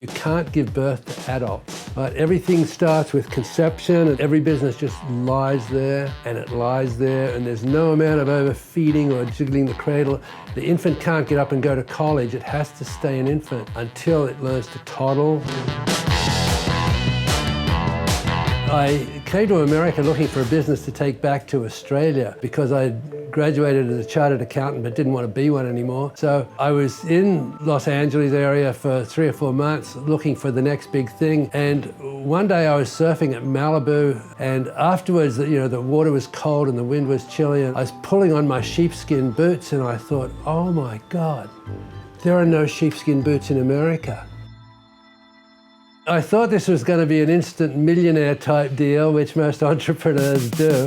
You can't give birth to adults, but everything starts with conception and every business just lies there and it lies there and there's no amount of overfeeding or jiggling the cradle. The infant can't get up and go to college. It has to stay an infant until it learns to toddle. I came to America looking for a business to take back to Australia because I graduated as a chartered accountant but didn't want to be one anymore. So I was in Los Angeles area for 3 or 4 months looking for the next big thing. And one day I was surfing at Malibu, and afterwards, the water was cold and the wind was chilly, and I was pulling on my sheepskin boots and I thought, oh my God, there are no sheepskin boots in America. I thought this was going to be an instant millionaire type deal, which most entrepreneurs do.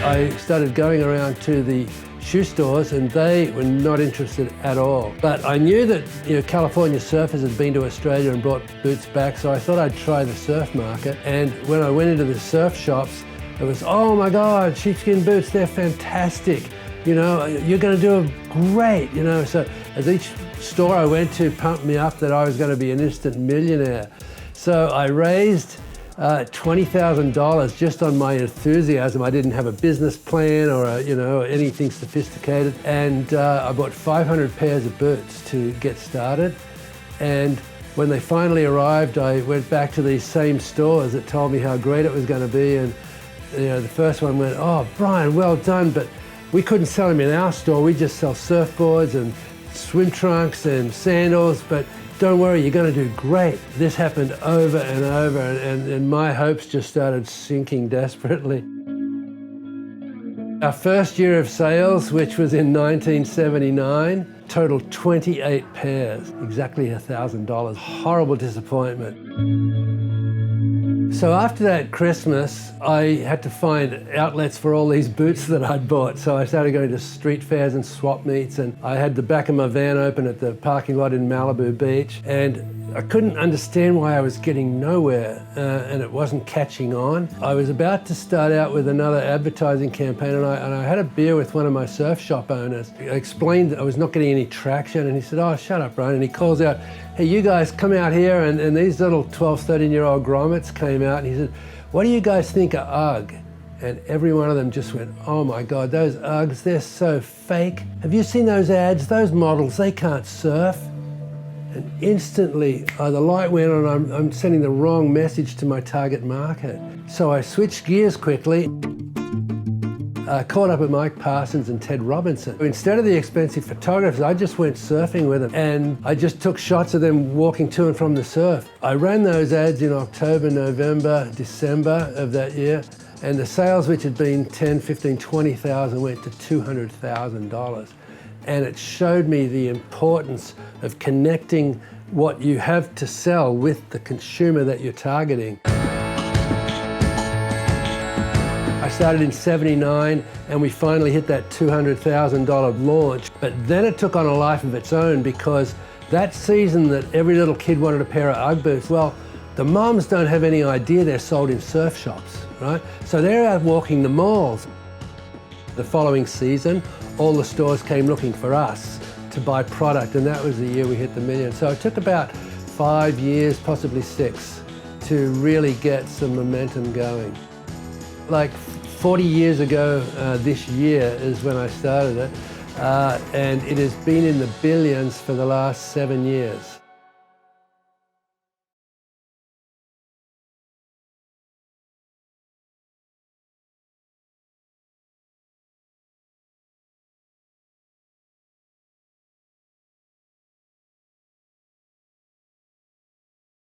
I started going around to the shoe stores and they were not interested at all. But I knew that California surfers had been to Australia and brought boots back, so I thought I'd try the surf market. And when I went into the surf shops, it was, oh my God, sheepskin boots, they're fantastic. You're going to do great, So as each store I went to pumped me up that I was going to be an instant millionaire. So I raised $20,000 just on my enthusiasm. I didn't have a business plan or anything sophisticated. And I bought 500 pairs of boots to get started. And when they finally arrived, I went back to these same stores that told me how great it was going to be. And the first one went, oh, Brian, well done, but we couldn't sell them in our store. We just sell surfboards and swim trunks and sandals, but don't worry, you're going to do great. This happened over and over, and my hopes just started sinking desperately. Our first year of sales, which was in 1979, totaled 28 pairs, exactly $1,000. Horrible disappointment. So after that Christmas, I had to find outlets for all these boots that I'd bought. So I started going to street fairs and swap meets, and I had the back of my van open at the parking lot in Malibu Beach, and I couldn't understand why I was getting nowhere and it wasn't catching on. I was about to start out with another advertising campaign, and I had a beer with one of my surf shop owners. I explained that I was not getting any traction, and he said, oh, shut up, Brian. And he calls out, hey, you guys come out here, and these little 12, 13-year-old grommets came out, and he said, what do you guys think of Ugg? And every one of them just went, oh my God, those Uggs, they're so fake. Have you seen those ads? Those models, they can't surf. And instantly, the light went on. I'm sending the wrong message to my target market. So I switched gears quickly, caught up with Mike Parsons and Ted Robinson. Instead of the expensive photographers, I just went surfing with them, and I just took shots of them walking to and from the surf. I ran those ads in October, November, December of that year, and the sales, which had been 10, 15, 20,000, went to $200,000. And it showed me the importance of connecting what you have to sell with the consumer that you're targeting. I started in '79 and we finally hit that $200,000 launch, but then it took on a life of its own because that season that every little kid wanted a pair of Ugg boots, well, the moms don't have any idea they're sold in surf shops, right? So they're out walking the malls. The following season, all the stores came looking for us to buy product, and that was the year we hit the million. So it took about 5 years, possibly 6, to really get some momentum going. Like 40 years ago this year is when I started it, and it has been in the billions for the last 7 years.